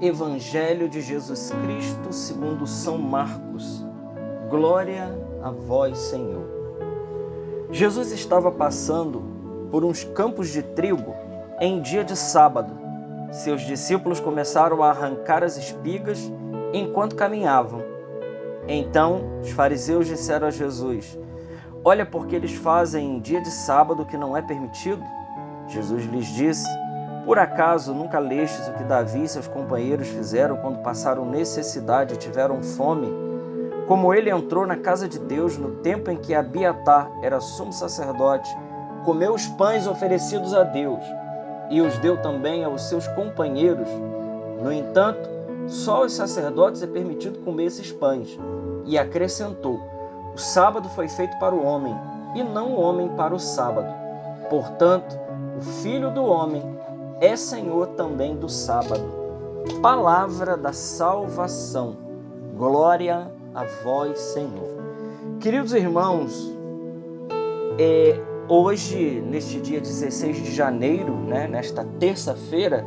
Evangelho de Jesus Cristo segundo São Marcos. Glória a vós, Senhor. Jesus estava passando por uns campos de trigo em dia de sábado. Seus discípulos começaram a arrancar as espigas enquanto caminhavam. Então os fariseus disseram a Jesus: olha, porque eles fazem em dia de sábado o que não é permitido. Jesus lhes disse: por acaso nunca lestes o que Davi e seus companheiros fizeram quando passaram necessidade e tiveram fome? Como ele entrou na casa de Deus no tempo em que Abiatar era sumo sacerdote, comeu os pães oferecidos a Deus e os deu também aos seus companheiros. No entanto, só aos sacerdotes é permitido comer esses pães. E acrescentou: o sábado foi feito para o homem, e não o homem para o sábado. Portanto, o Filho do Homem é Senhor também do sábado. Palavra da salvação. Glória a vós, Senhor. Queridos irmãos, hoje, neste dia 16 de janeiro, nesta terça-feira,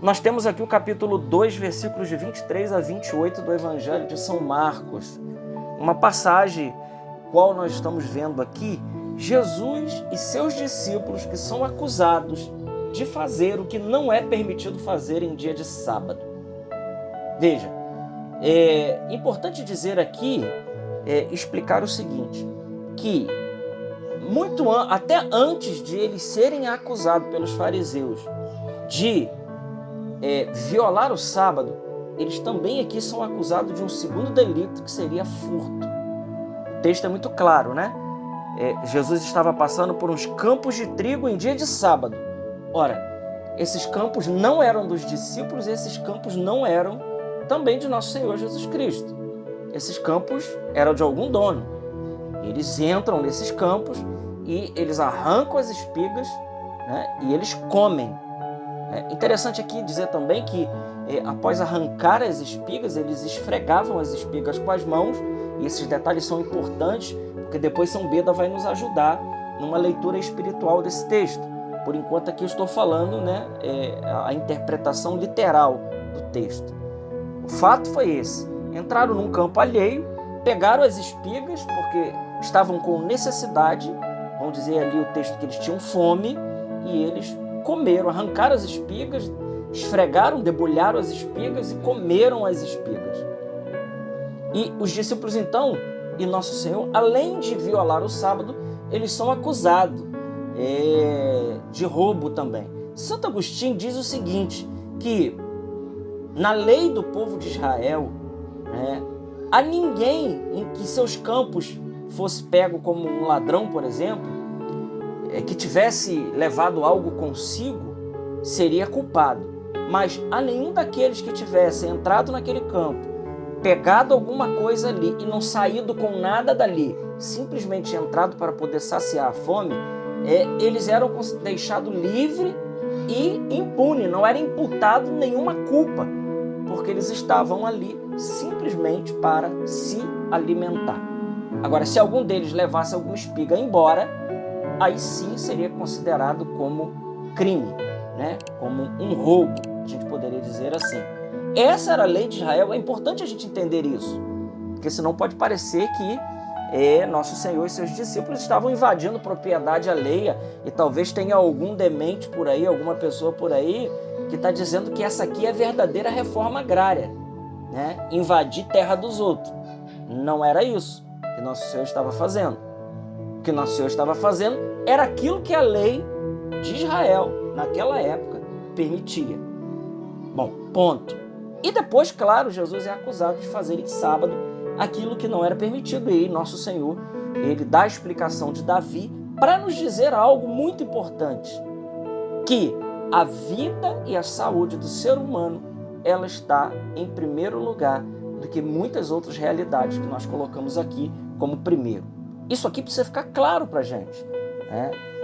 nós temos aqui o capítulo 2, versículos de 23 a 28 do Evangelho de São Marcos. Uma passagem qual nós estamos vendo aqui Jesus e seus discípulos que são acusados de fazer o que não é permitido fazer em dia de sábado. Veja, é importante dizer aqui, explicar o seguinte, que até antes de eles serem acusados pelos fariseus de violar o sábado, eles também aqui são acusados de um segundo delito, que seria furto. O texto é muito claro, né? Jesus estava passando por uns campos de trigo em dia de sábado. Ora, esses campos não eram dos discípulos, esses campos não eram também de nosso Senhor Jesus Cristo. Esses campos eram de algum dono. Eles entram nesses campos e eles arrancam as espigas, e eles comem. É interessante aqui dizer também que após arrancar as espigas, eles esfregavam as espigas com as mãos, e esses detalhes são importantes, porque depois São Beda vai nos ajudar numa leitura espiritual desse texto. Por enquanto aqui eu estou falando a interpretação literal do texto. O fato foi esse: entraram num campo alheio, pegaram as espigas, porque estavam com necessidade, vamos dizer ali o texto que eles tinham fome, e eles comeram, arrancaram as espigas, esfregaram, debulharam as espigas e comeram as espigas. E os discípulos então, e Nosso Senhor, além de violar o sábado, eles são acusados de roubo também. Santo Agostinho diz o seguinte, que na lei do povo de Israel, a ninguém em que seus campos fosse pego como um ladrão, por exemplo, que tivesse levado algo consigo, seria culpado. Mas a nenhum daqueles que tivesse entrado naquele campo, pegado alguma coisa ali e não saído com nada dali, simplesmente entrado para poder saciar a fome, eles eram deixados livres e impunes, não era imputado nenhuma culpa, porque eles estavam ali simplesmente para se alimentar. Agora, se algum deles levasse alguma espiga embora, aí sim seria considerado como crime, como um roubo, a gente poderia dizer assim. Essa era a lei de Israel, é importante a gente entender isso, porque senão pode parecer que Nosso Senhor e seus discípulos estavam invadindo propriedade alheia, e talvez tenha algum demente por aí, alguma pessoa por aí, que está dizendo que essa aqui é a verdadeira reforma agrária, invadir terra dos outros. Não era isso que Nosso Senhor estava fazendo. O que Nosso Senhor estava fazendo era aquilo que a lei de Israel, naquela época, permitia. Bom, ponto. E depois, claro, Jesus é acusado de fazer em sábado aquilo que não era permitido. E Nosso Senhor, ele dá a explicação de Davi para nos dizer algo muito importante, que a vida e a saúde do ser humano, ela está em primeiro lugar do que muitas outras realidades que nós colocamos aqui como primeiro. Isso aqui precisa ficar claro para a gente,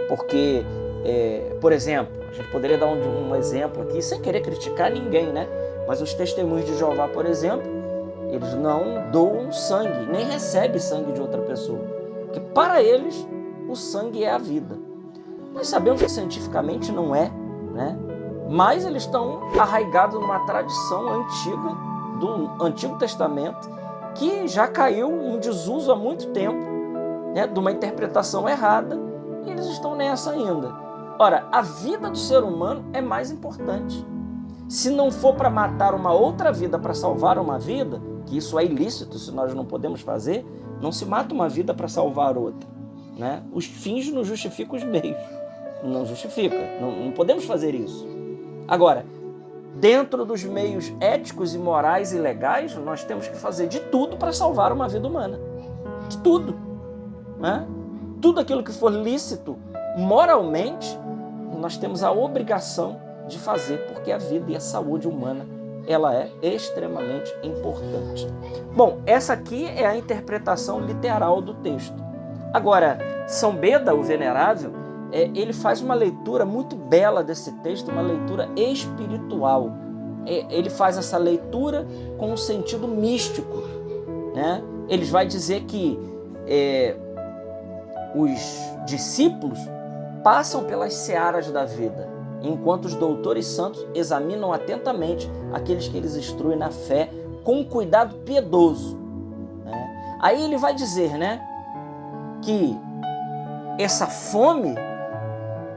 porque, por exemplo, a gente poderia dar um exemplo aqui, sem querer criticar ninguém, mas os testemunhos de Jeová, por exemplo, eles não doam sangue, nem recebem sangue de outra pessoa, porque para eles o sangue é a vida. Nós sabemos que cientificamente não é, mas eles estão arraigados numa tradição antiga do Antigo Testamento que já caiu em desuso há muito tempo, né, de uma interpretação errada, e eles estão nessa ainda. Ora, a vida do ser humano é mais importante. Se não for para matar uma outra vida para salvar uma vida, que isso é ilícito, se nós não podemos fazer, não se mata uma vida para salvar outra, né? Os fins não justificam os meios. Não justifica. Não podemos fazer isso. Agora, dentro dos meios éticos e morais e legais, nós temos que fazer de tudo para salvar uma vida humana. De tudo, né? Tudo aquilo que for lícito moralmente, nós temos a obrigação de fazer, porque a vida e a saúde humana, ela é extremamente importante. Bom, essa aqui é a interpretação literal do texto. Agora, São Beda, o Venerável, ele faz uma leitura muito bela desse texto, uma leitura espiritual. Ele faz essa leitura com um sentido místico, né? Ele vai dizer que os discípulos passam pelas searas da vida, enquanto os doutores santos examinam atentamente aqueles que eles instruem na fé com um cuidado piedoso, né? Aí ele vai dizer, né, que essa fome,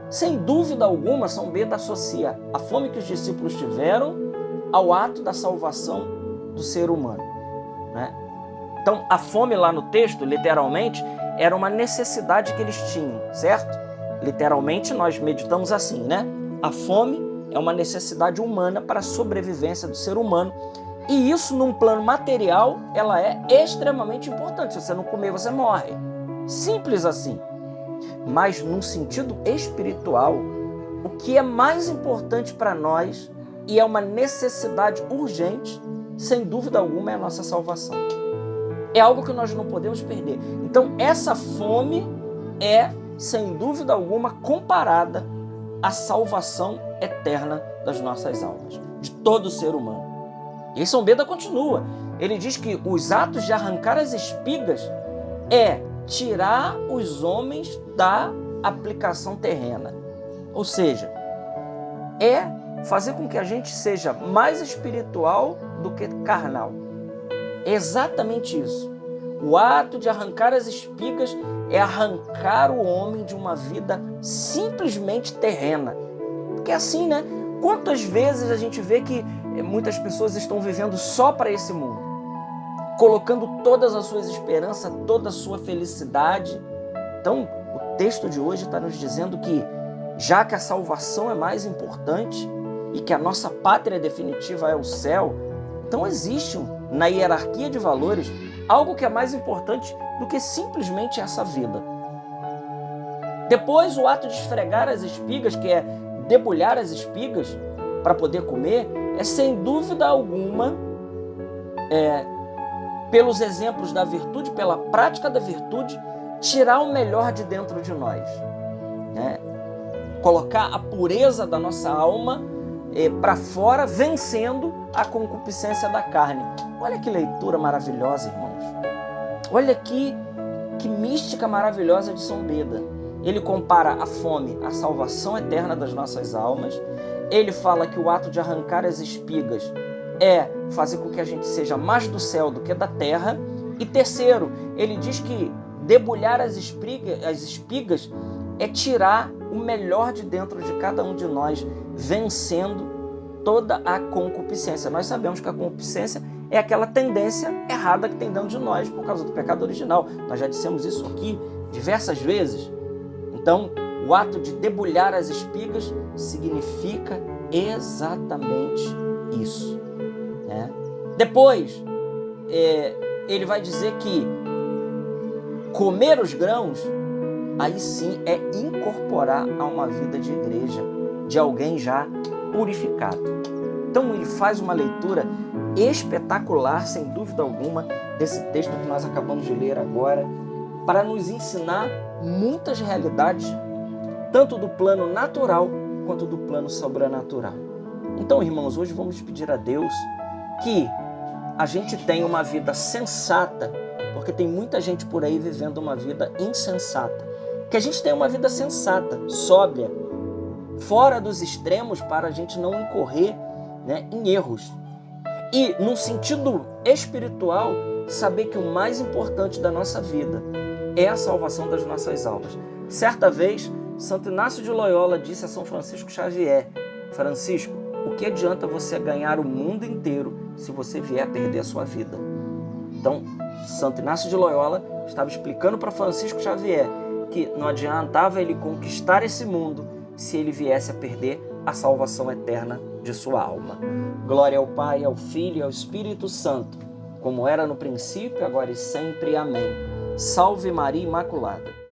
sem dúvida alguma, São Beda associa a fome que os discípulos tiveram ao ato da salvação do ser humano, né? Então, a fome lá no texto, literalmente, era uma necessidade que eles tinham, certo? Literalmente, nós meditamos assim, né? A fome é uma necessidade humana para a sobrevivência do ser humano, e isso, num plano material, ela é extremamente importante. Se você não comer, você morre. Simples assim. Mas, num sentido espiritual, o que é mais importante para nós, e é uma necessidade urgente, sem dúvida alguma, é a nossa salvação. É algo que nós não podemos perder. Então, essa fome é, sem dúvida alguma, comparada à salvação eterna das nossas almas, de todo ser humano. E São Beda continua. Ele diz que os atos de arrancar as espigas é tirar os homens da aplicação terrena. Ou seja, é fazer com que a gente seja mais espiritual do que carnal. É exatamente isso. O ato de arrancar as espigas é arrancar o homem de uma vida simplesmente terrena. Porque é assim, né? Quantas vezes a gente vê que muitas pessoas estão vivendo só para esse mundo, colocando todas as suas esperanças, toda a sua felicidade. Então, o texto de hoje está nos dizendo que, já que a salvação é mais importante e que a nossa pátria definitiva é o céu, então existe na hierarquia de valores algo que é mais importante do que simplesmente essa vida. Depois, o ato de esfregar as espigas, que é debulhar as espigas para poder comer, é sem dúvida alguma, pelos exemplos da virtude, pela prática da virtude, tirar o melhor de dentro de nós, né? Colocar a pureza da nossa alma para fora, vencendo a concupiscência da carne. Olha que leitura maravilhosa, irmãos. Olha que mística maravilhosa de São Beda. Ele compara a fome à salvação eterna das nossas almas. Ele fala que o ato de arrancar as espigas é fazer com que a gente seja mais do céu do que da terra. E terceiro, ele diz que debulhar as espigas é tirar o melhor de dentro de cada um de nós, vencendo toda a concupiscência. Nós sabemos que a concupiscência é aquela tendência errada que tem dentro de nós por causa do pecado original. Nós já dissemos isso aqui diversas vezes. Então, o ato de debulhar as espigas significa exatamente isso, né? Depois, ele vai dizer que comer os grãos, aí sim é incorporar a uma vida de igreja, de alguém já purificado. Então ele faz uma leitura espetacular, sem dúvida alguma, desse texto que nós acabamos de ler agora, para nos ensinar muitas realidades, tanto do plano natural quanto do plano sobrenatural. Então, irmãos, hoje vamos pedir a Deus que a gente tenha uma vida sensata, porque tem muita gente por aí vivendo uma vida insensata. Que a gente tenha uma vida sensata, sóbria, fora dos extremos para a gente não incorrer, né, em erros. E, no sentido espiritual, saber que o mais importante da nossa vida é a salvação das nossas almas. Certa vez, Santo Inácio de Loyola disse a São Francisco Xavier: Francisco, o que adianta você ganhar o mundo inteiro se você vier a perder a sua vida? Então, Santo Inácio de Loyola estava explicando para Francisco Xavier que não adiantava ele conquistar esse mundo se ele viesse a perder a salvação eterna de sua alma. Glória ao Pai, ao Filho e ao Espírito Santo, como era no princípio, agora e sempre. Amém. Salve Maria Imaculada.